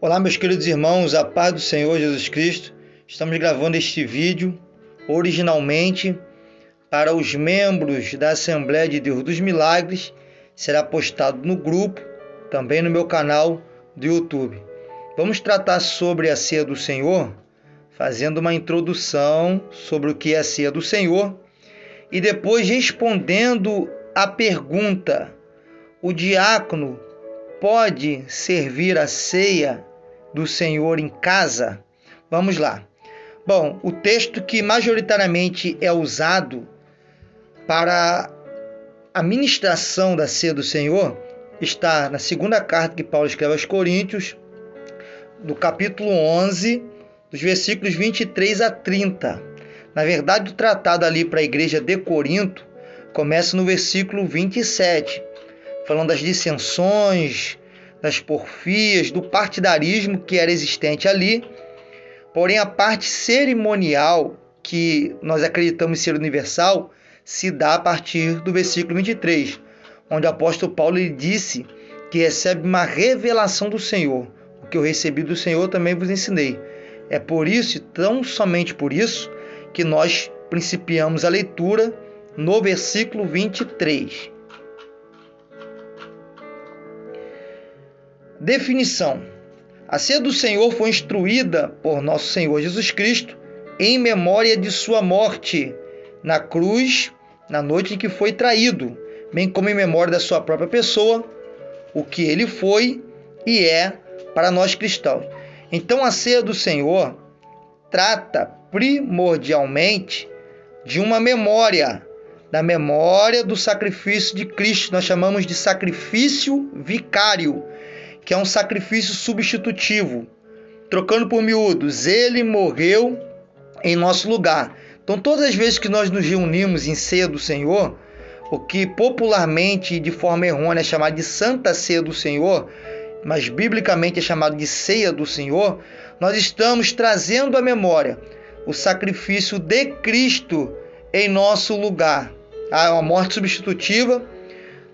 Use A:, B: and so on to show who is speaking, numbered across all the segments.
A: Olá, meus queridos irmãos, a paz do Senhor Jesus Cristo. Estamos gravando este vídeo originalmente para os membros da Assembleia de Deus dos Milagres. Será postado no grupo, também no meu canal do YouTube. Vamos tratar sobre a ceia do Senhor, fazendo uma introdução sobre o que é a ceia do Senhor e depois respondendo a pergunta: o diácono pode servir a ceia do Senhor em casa? Vamos lá. Bom, o texto que majoritariamente é usado para a ministração da ceia do Senhor está na segunda carta que Paulo escreve aos Coríntios, do capítulo 11, dos versículos 23 a 30. Na verdade, o tratado ali para a igreja de Corinto começa no versículo 27, falando das dissensões, das porfias, do partidarismo que era existente ali. Porém, a parte cerimonial, que nós acreditamos ser universal, se dá a partir do versículo 23, onde o apóstolo Paulo lhe disse que recebe uma revelação do Senhor. O que eu recebi do Senhor também vos ensinei. É por isso, e tão somente por isso, que nós principiamos a leitura no versículo 23. Definição: a ceia do Senhor foi instruída por nosso Senhor Jesus Cristo em memória de sua morte na cruz, na noite em que foi traído, bem como em memória da sua própria pessoa, o que ele foi e é para nós cristãos. Então, a ceia do Senhor trata primordialmente de uma memória, da memória do sacrifício de Cristo. Nós chamamos de sacrifício vicário, que é um sacrifício substitutivo. Trocando por miúdos, ele morreu em nosso lugar. Então, todas as vezes que nós nos reunimos em ceia do Senhor, o que popularmente, de forma errônea, é chamado de Santa Ceia do Senhor, mas biblicamente é chamado de Ceia do Senhor, nós estamos trazendo à memória o sacrifício de Cristo em nosso lugar. É uma morte substitutiva.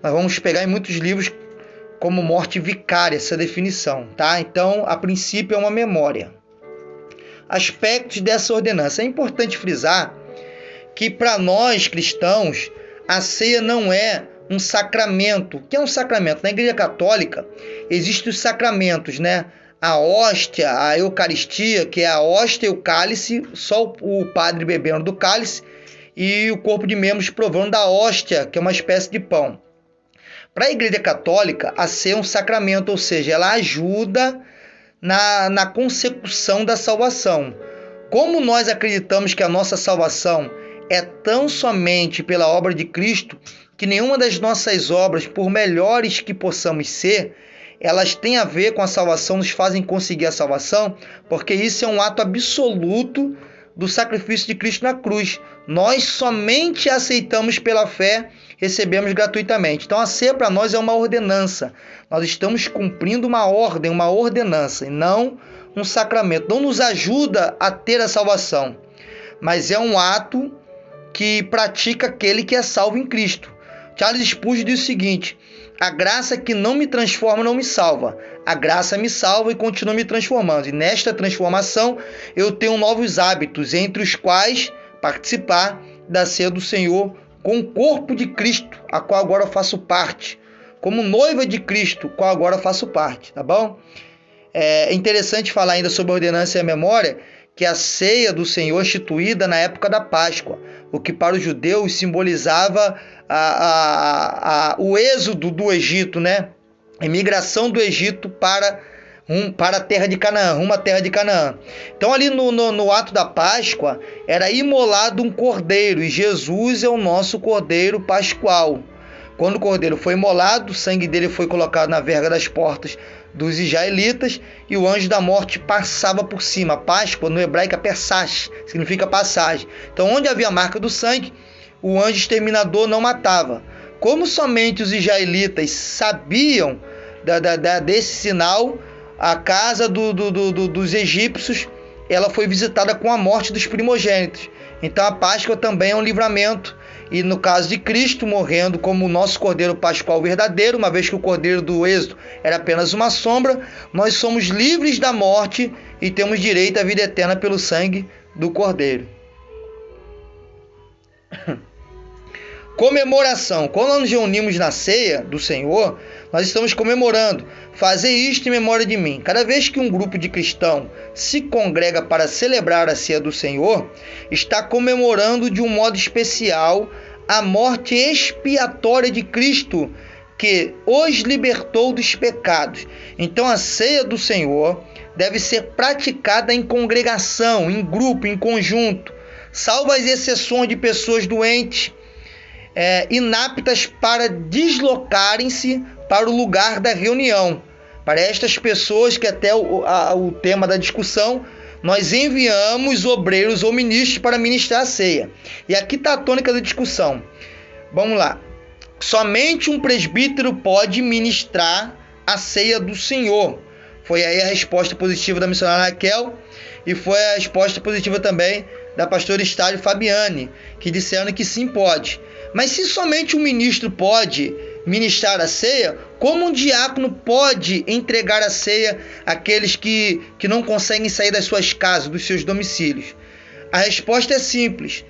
A: Nós vamos pegar em muitos livros como morte vicária essa definição, tá? Então, a princípio é uma memória. Aspectos dessa ordenança. É importante frisar que para nós cristãos, a ceia não é um sacramento. O que é um sacramento? Na Igreja Católica, existem os sacramentos, né? A hóstia, a Eucaristia, que é a hóstia e o cálice, só o padre bebendo do cálice, e o corpo de membros provando da hóstia, que é uma espécie de pão. Para a Igreja Católica, a ceia é um sacramento, ou seja, ela ajuda na consecução da salvação. Como nós acreditamos que a nossa salvação é tão somente pela obra de Cristo, que nenhuma das nossas obras, por melhores que possamos ser, elas têm a ver com a salvação, nos fazem conseguir a salvação, porque isso é um ato absoluto do sacrifício de Cristo na cruz. Nós somente aceitamos pela fé, recebemos gratuitamente. Então a ceia para nós é uma ordenança. Nós estamos cumprindo uma ordem, uma ordenança, e não um sacramento. Não nos ajuda a ter a salvação, mas é um ato que pratica aquele que é salvo em Cristo. Charles Spurgeon diz o seguinte: a graça que não me transforma não me salva. A graça me salva e continua me transformando. E nesta transformação eu tenho novos hábitos, entre os quais participar da ceia do Senhor com o corpo de Cristo, a qual agora faço parte. Como noiva de Cristo, qual agora faço parte, tá bom? É interessante falar ainda sobre a ordenança e a memória, que a ceia do Senhor é instituída na época da Páscoa, o que para os judeus simbolizava o êxodo do Egito, né? A imigração do Egito para a terra de Canaã, rumo à terra de Canaã. Então ali no ato da Páscoa era imolado um cordeiro, e Jesus é o nosso cordeiro pascual. Quando o cordeiro foi imolado, o sangue dele foi colocado na verga das portas dos israelitas, e o anjo da morte passava por cima. Páscoa, no hebraico, é Pesach, significa passagem. Então, onde havia a marca do sangue, o anjo exterminador não matava. Como somente os israelitas sabiam desse sinal, a casa dos egípcios, ela foi visitada com a morte dos primogênitos. Então, a Páscoa também é um livramento. E no caso de Cristo, morrendo como o nosso Cordeiro Pascual verdadeiro, uma vez que o Cordeiro do Êxodo era apenas uma sombra, nós somos livres da morte e temos direito à vida eterna pelo sangue do Cordeiro. Comemoração. Quando nós nos reunimos na ceia do Senhor, nós estamos comemorando. Fazer isto em memória de mim. Cada vez que um grupo de cristãos se congrega para celebrar a ceia do Senhor, está comemorando de um modo especial a morte expiatória de Cristo, que os libertou dos pecados. Então a ceia do Senhor deve ser praticada em congregação, em grupo, em conjunto, salvo as exceções de pessoas doentes, inaptas para deslocarem-se para o lugar da reunião. Para estas pessoas, que até o tema da discussão, nós enviamos obreiros ou ministros para ministrar a ceia. E aqui está a tônica da discussão. Vamos lá. Somente um presbítero pode ministrar a ceia do Senhor. Foi aí a resposta positiva da missionária Raquel e foi a resposta positiva também da pastora Estádio Fabiane, que disseram que sim, pode. Mas se somente um ministro pode ministrar a ceia, como um diácono pode entregar a ceia àqueles que não conseguem sair das suas casas, dos seus domicílios? A resposta é simples.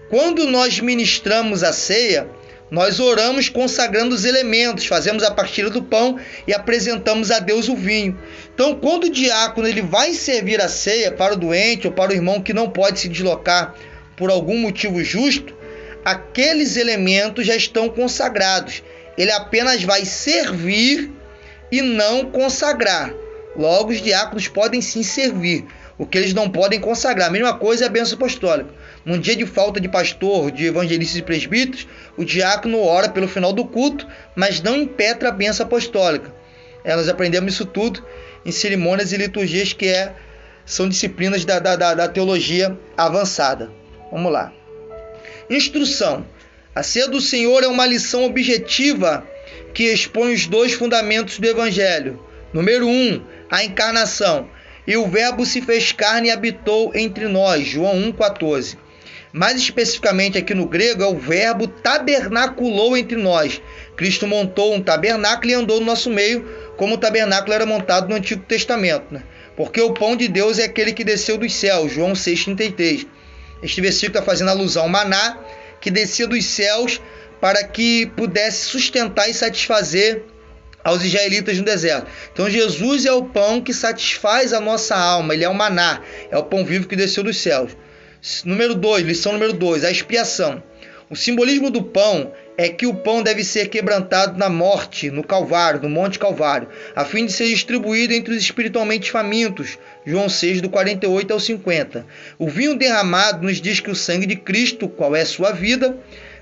A: Quando nós ministramos a ceia, nós oramos consagrando os elementos, fazemos a partilha do pão e apresentamos a Deus o vinho. Então, quando o diácono ele vai servir a ceia para o doente ou para o irmão que não pode se deslocar por algum motivo justo, aqueles elementos já estão consagrados. Ele apenas vai servir e não consagrar. Logo, os diáconos podem sim servir, o que eles não podem consagrar. A mesma coisa é a bênção apostólica. Num dia de falta de pastor, de evangelistas e presbíteros, o diácono ora pelo final do culto, mas não impetra a bênção apostólica. Nós aprendemos isso tudo em cerimônias e liturgias que são disciplinas da teologia avançada. Vamos lá. Instrução. A ceia do Senhor é uma lição objetiva que expõe os dois fundamentos do Evangelho. Número 1, a encarnação. E o Verbo se fez carne e habitou entre nós. João 1,14. Mais especificamente aqui no grego, é o Verbo tabernaculou entre nós. Cristo montou um tabernáculo e andou no nosso meio, como o tabernáculo era montado no Antigo Testamento, né? Porque o pão de Deus é aquele que desceu dos céus. João 6,33. Este versículo está fazendo alusão ao maná, que descia dos céus para que pudesse sustentar e satisfazer aos israelitas no deserto. Então Jesus é o pão que satisfaz a nossa alma, ele é o maná, é o pão vivo que desceu dos céus. Lição número 2, a expiação. O simbolismo do pão é que o pão deve ser quebrantado na morte, no Calvário, no Monte Calvário, a fim de ser distribuído entre os espiritualmente famintos. João 6, do 48 ao 50. O vinho derramado nos diz que o sangue de Cristo, qual é sua vida,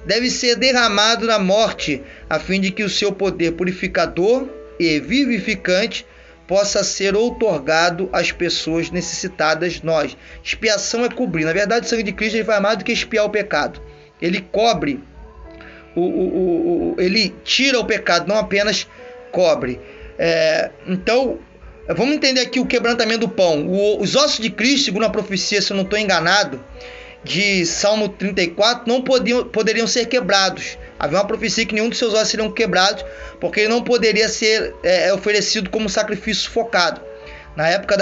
A: deve ser derramado na morte, a fim de que o seu poder purificador e vivificante possa ser outorgado às pessoas necessitadas, nós. Expiação é cobrir. Na verdade, o sangue de Cristo ele faz mais do que expiar o pecado. Ele cobre, ele tira o pecado, não apenas cobre. Então, vamos entender aqui o quebrantamento do pão. Os ossos de Cristo, segundo a profecia, se eu não estou enganado, de Salmo 34, não poderiam ser quebrados. Havia uma profecia que nenhum dos seus ossos seriam quebrados, porque ele não poderia ser oferecido como sacrifício sufocado. Na época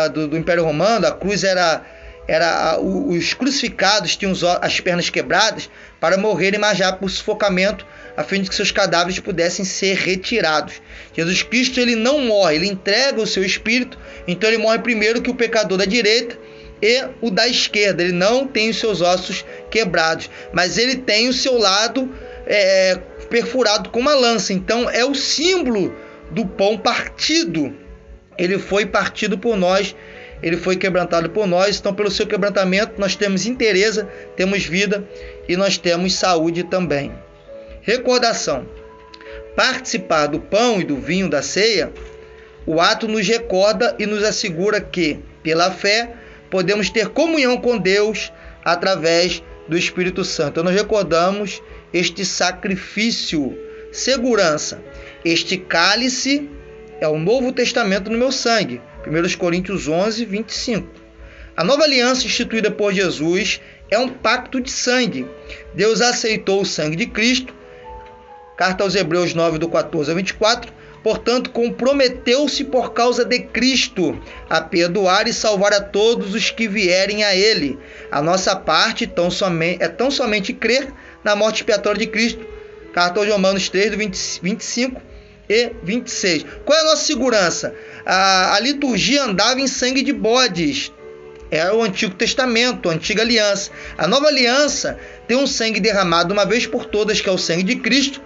A: do Império Romano, a cruz os crucificados tinham as pernas quebradas para morrerem mais rápido por sufocamento, a fim de que seus cadáveres pudessem ser retirados. Jesus Cristo ele não morre, ele entrega o seu espírito, então ele morre primeiro que o pecador da direita e o da esquerda. Ele não tem os seus ossos quebrados, mas ele tem o seu lado perfurado com uma lança. Então é o símbolo do pão partido. Ele foi partido por nós, ele foi quebrantado por nós. Então pelo seu quebrantamento nós temos inteireza, temos vida e nós temos saúde também. Recordação. Participar do pão e do vinho da ceia, o ato nos recorda e nos assegura que, pela fé, podemos ter comunhão com Deus através do Espírito Santo. Então nós recordamos este sacrifício, segurança. Este cálice é o Novo Testamento no meu sangue. 1 Coríntios 11, 25. A nova aliança instituída por Jesus é um pacto de sangue. Deus aceitou o sangue de Cristo, carta aos Hebreus 9, do 14 ao 24, portanto, comprometeu-se por causa de Cristo a perdoar e salvar a todos os que vierem a Ele. A nossa parte é tão somente crer na morte expiatória de Cristo, carta aos Romanos 3, do 25 e 26. Qual é a nossa segurança? A liturgia andava em sangue de bodes. Era o Antigo Testamento, a Antiga Aliança. A Nova Aliança tem um sangue derramado uma vez por todas, que é o sangue de Cristo,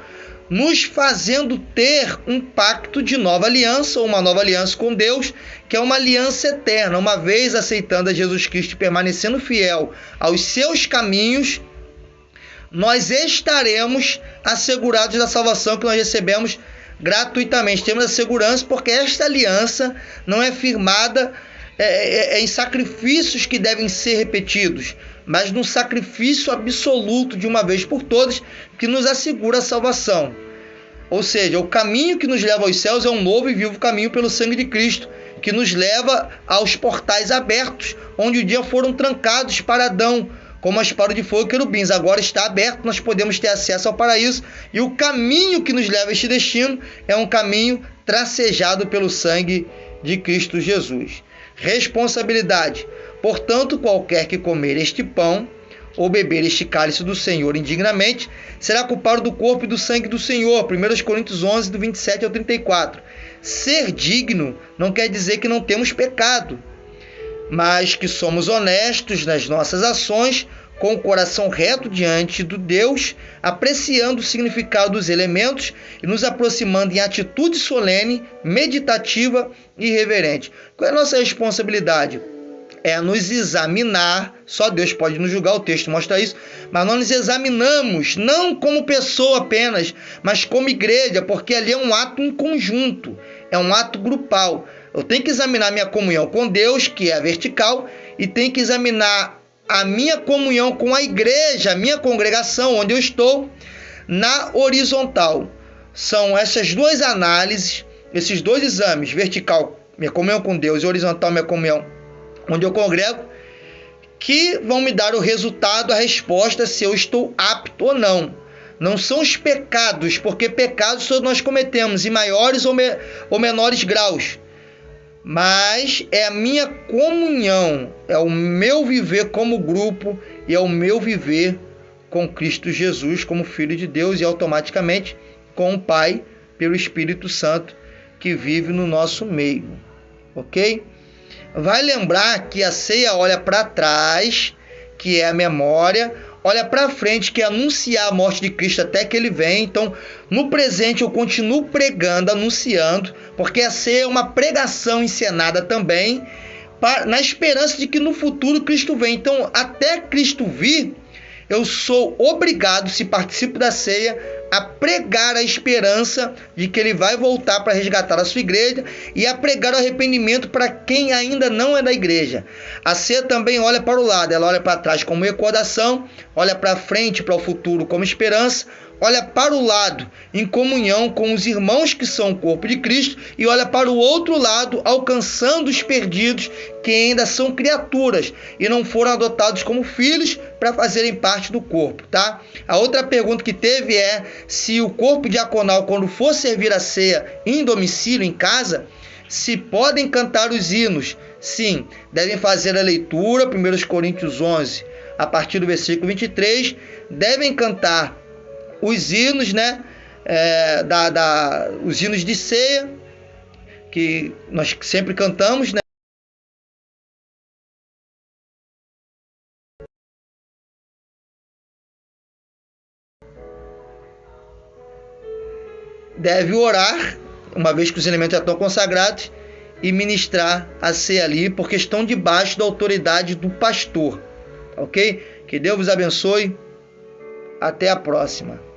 A: nos fazendo ter um pacto de nova aliança, ou uma nova aliança com Deus, que é uma aliança eterna. Uma vez aceitando a Jesus Cristo e permanecendo fiel aos seus caminhos, nós estaremos assegurados da salvação que nós recebemos gratuitamente. Temos a segurança porque esta aliança não é firmada em sacrifícios que devem ser repetidos, mas num sacrifício absoluto de uma vez por todas, que nos assegura a salvação. Ou seja, o caminho que nos leva aos céus é um novo e vivo caminho pelo sangue de Cristo, que nos leva aos portais abertos, onde um dia foram trancados para Adão, como a espada de fogo e querubins. Agora está aberto, nós podemos ter acesso ao paraíso, e o caminho que nos leva a este destino é um caminho tracejado pelo sangue de Cristo Jesus. Responsabilidade. Portanto, qualquer que comer este pão ou beber este cálice do Senhor indignamente, será culpado do corpo e do sangue do Senhor. 1 Coríntios 11, do 27 ao 34. Ser digno não quer dizer que não temos pecado, mas que somos honestos nas nossas ações, com o coração reto diante do Deus, apreciando o significado dos elementos e nos aproximando em atitude solene, meditativa e reverente. Qual é a nossa responsabilidade? É nos examinar. Só Deus pode nos julgar, o texto mostra isso, mas nós nos examinamos, não como pessoa apenas, mas como igreja, porque ali é um ato em conjunto, é um ato grupal. Eu tenho que examinar minha comunhão com Deus, que é a vertical, e tenho que examinar a minha comunhão com a igreja, a minha congregação, onde eu estou, na horizontal. São essas duas análises, esses dois exames, vertical, minha comunhão com Deus, e horizontal, minha comunhão onde eu congrego, que vão me dar o resultado, a resposta, se eu estou apto ou não. Não são os pecados, porque pecados todos nós cometemos, em maiores ou menores graus. Mas é a minha comunhão, é o meu viver como grupo e é o meu viver com Cristo Jesus como Filho de Deus e automaticamente com o Pai pelo Espírito Santo que vive no nosso meio. Ok? Vai lembrar que a ceia olha para trás, que é a memória, olha para frente, que é anunciar a morte de Cristo até que Ele venha. Então, no presente eu continuo pregando, anunciando, porque a ceia é uma pregação encenada também, na esperança de que no futuro Cristo venha. Então, até Cristo vir, eu sou obrigado, se participo da ceia, a pregar a esperança de que Ele vai voltar para resgatar a sua igreja e a pregar o arrependimento para quem ainda não é da igreja. A ceia também olha para o lado, ela olha para trás como recordação, olha para frente, para o futuro como esperança, olha para o lado em comunhão com os irmãos que são o corpo de Cristo e olha para o outro lado alcançando os perdidos que ainda são criaturas e não foram adotados como filhos para fazerem parte do corpo, tá? A outra pergunta que teve é se o corpo diaconal, quando for servir a ceia em domicílio, em casa, se podem cantar os hinos. Sim, devem fazer a leitura, 1 Coríntios 11, a partir do versículo 23, devem cantar os hinos, né? Os hinos de ceia, que nós sempre cantamos, né? Deve orar, uma vez que os elementos já estão consagrados, e ministrar a ceia ali, porque estão debaixo da autoridade do pastor, ok? Que Deus vos abençoe. Até a próxima.